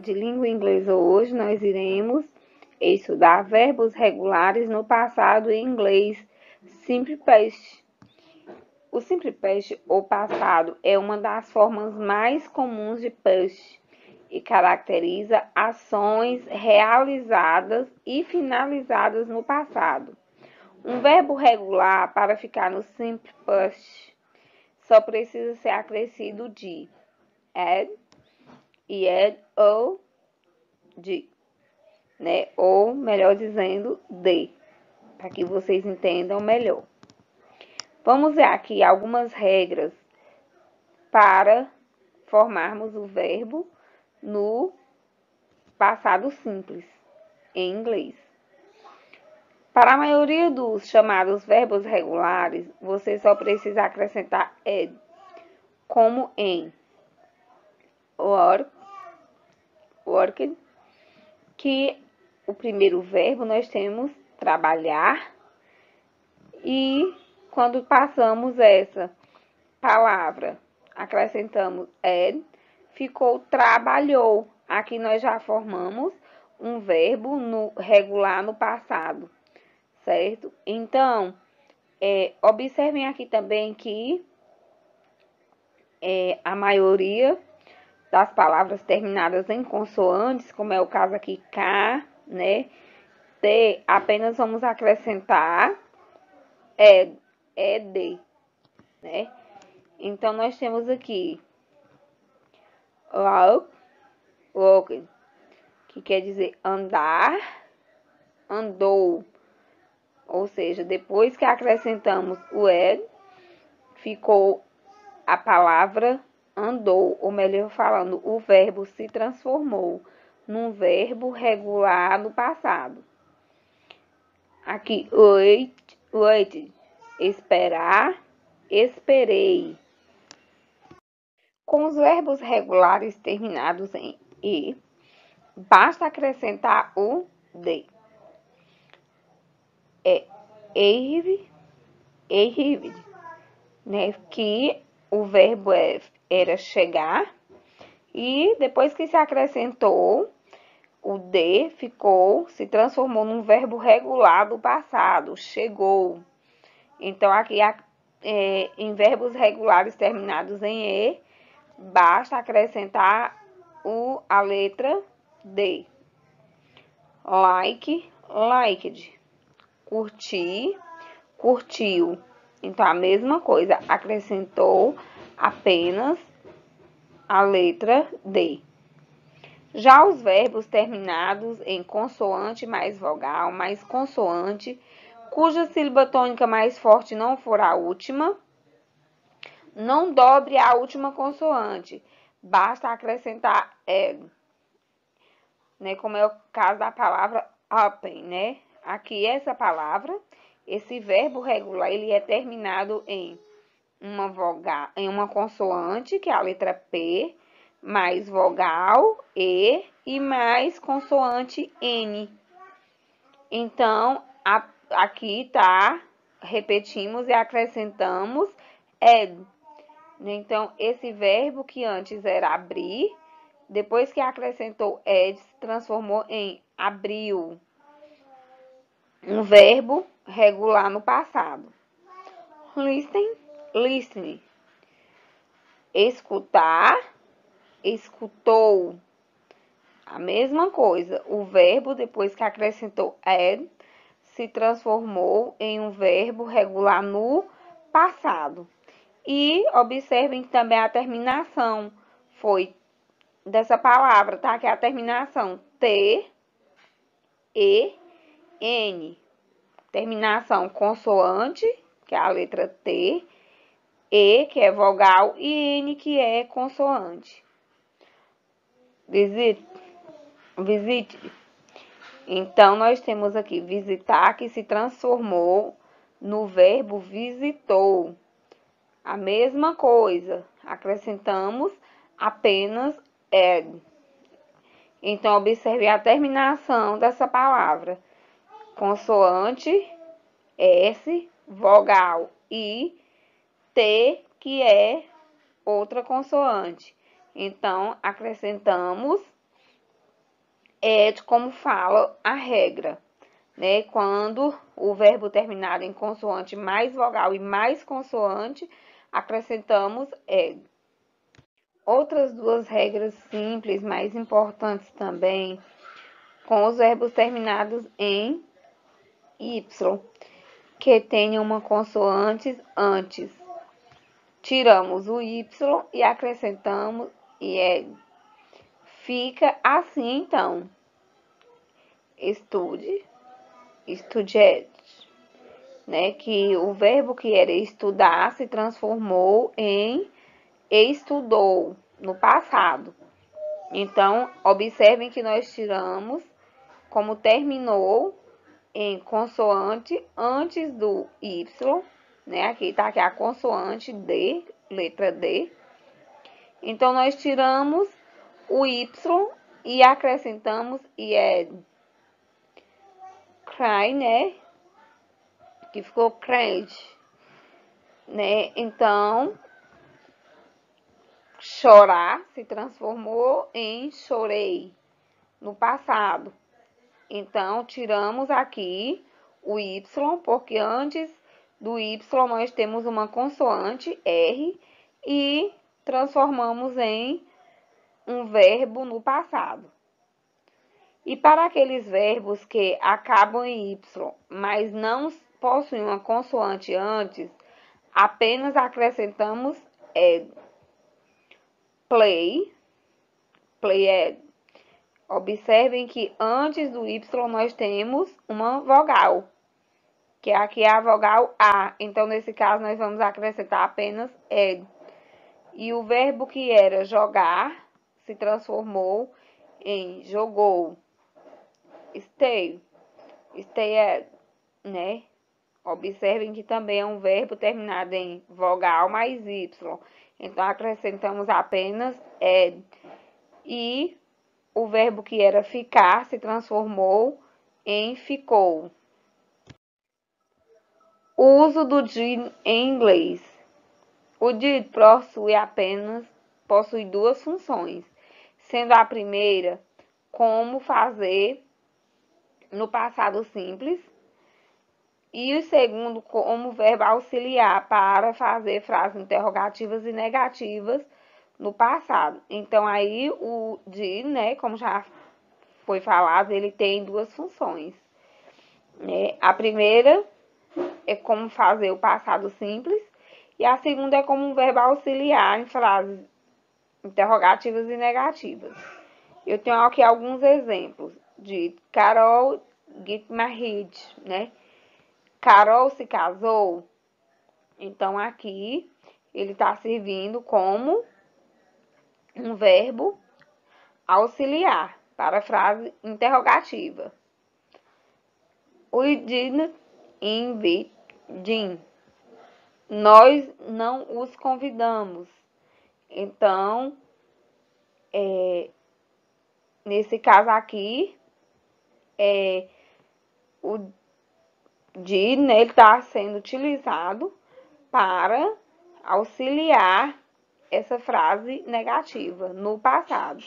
de língua inglesa hoje nós iremos estudar verbos regulares no passado em inglês Simple Past. O Simple Past ou passado é uma das formas mais comuns de past e caracteriza ações realizadas e finalizadas no passado. Um verbo regular para ficar no Simple Past só precisa ser acrescido de ed, ed ou de, né? Ou, melhor dizendo, de, para que vocês entendam melhor. Vamos ver aqui algumas regras para formarmos o verbo no passado simples, em inglês. Para a maioria dos chamados verbos regulares, você só precisa acrescentar ed, como em work, worked, que o primeiro verbo nós temos trabalhar, e quando passamos essa palavra, acrescentamos ed, ficou trabalhou. Aqui nós já formamos um verbo regular no passado, certo? Então, observem aqui também que a maioria das palavras terminadas em consoantes, como é o caso aqui K, né? T, apenas vamos acrescentar ed, né? Então, nós temos aqui walk, walked, que quer dizer andar, andou. Ou seja, depois que acrescentamos o ed, ficou a palavra andou, ou melhor falando, o verbo se transformou num verbo regular no passado. Aqui, wait, esperar, esperei. Com os verbos regulares terminados em e, basta acrescentar o de. Arrived, né? Que o verbo era chegar, e depois que se acrescentou o de, se transformou num verbo regular do passado, chegou. Então, aqui, em verbos regulares terminados em e, basta acrescentar a letra D. Like, liked. Curtir, curtiu. Então, a mesma coisa, acrescentou apenas a letra D. Já os verbos terminados em consoante mais vogal, mais consoante, cuja sílaba tônica mais forte não for a última, não dobre a última consoante. Basta acrescentar ed, né? Como é o caso da palavra open, né? Aqui essa palavra, esse verbo regular, ele é terminado em uma vogal, em uma consoante, que é a letra P, mais vogal E e mais consoante N. Então, aqui tá, repetimos e acrescentamos ed. Então, esse verbo que antes era abrir, depois que acrescentou ed, se transformou em abriu. Um verbo regular no passado. Listen, listen. Escutar, escutou. A mesma coisa. O verbo, depois que acrescentou ed, se transformou em um verbo regular no passado. E observem também a terminação. Foi dessa palavra, tá? Que é a terminação T, E, N. Terminação consoante, que é a letra T, E, que é vogal, e N, que é consoante. Visite. Então, nós temos aqui visitar, que se transformou no verbo visitou. A mesma coisa, acrescentamos apenas ed. Então, observe a terminação dessa palavra. Consoante, S, vogal, I, T, que é outra consoante. Então, acrescentamos é de como fala a regra, né? Quando o verbo terminado em consoante mais vogal e mais consoante, acrescentamos ed. Outras duas regras simples, mais importantes também, com os verbos terminados em y, que tenham uma consoante antes. Tiramos o y e acrescentamos ed. Fica assim, então. Estude, estuded, né? Que o verbo que era estudar se transformou em estudou no passado. Então, observem que nós tiramos como terminou em consoante antes do y, né? Aqui tá aqui a consoante D, letra D. Então, nós tiramos o y e acrescentamos ed. Cry, né? Que ficou cried, né? Então, chorar se transformou em chorei no passado. Então, tiramos aqui o y, porque antes do y nós temos uma consoante R e transformamos em um verbo no passado. E para aqueles verbos que acabam em y, mas não possuem uma consoante antes, apenas acrescentamos ed. Play, played. Observem que antes do y nós temos uma vogal, que aqui é a vogal A. Então, nesse caso, nós vamos acrescentar apenas ed. E o verbo que era jogar se transformou em jogou. Stay, stayed, né? Observem que também é um verbo terminado em vogal mais y. Então, acrescentamos apenas ed. E o verbo que era ficar se transformou em ficou. O uso do did em inglês. O did possui duas funções, sendo a primeira como fazer no passado simples e o segundo como verbo auxiliar para fazer frases interrogativas e negativas no passado. Então, aí o did, né, como já foi falado, ele tem duas funções, né? A primeira é como fazer o passado simples e a segunda é como um verbo auxiliar em frases interrogativas e negativas. Eu tenho aqui alguns exemplos de Carol get married, né? Carol se casou. Então, aqui ele está servindo como um verbo auxiliar para a frase interrogativa. We didn't invite Jim. Nós não os convidamos. Então, nesse caso aqui, o did, né, ele está sendo utilizado para auxiliar essa frase negativa no passado.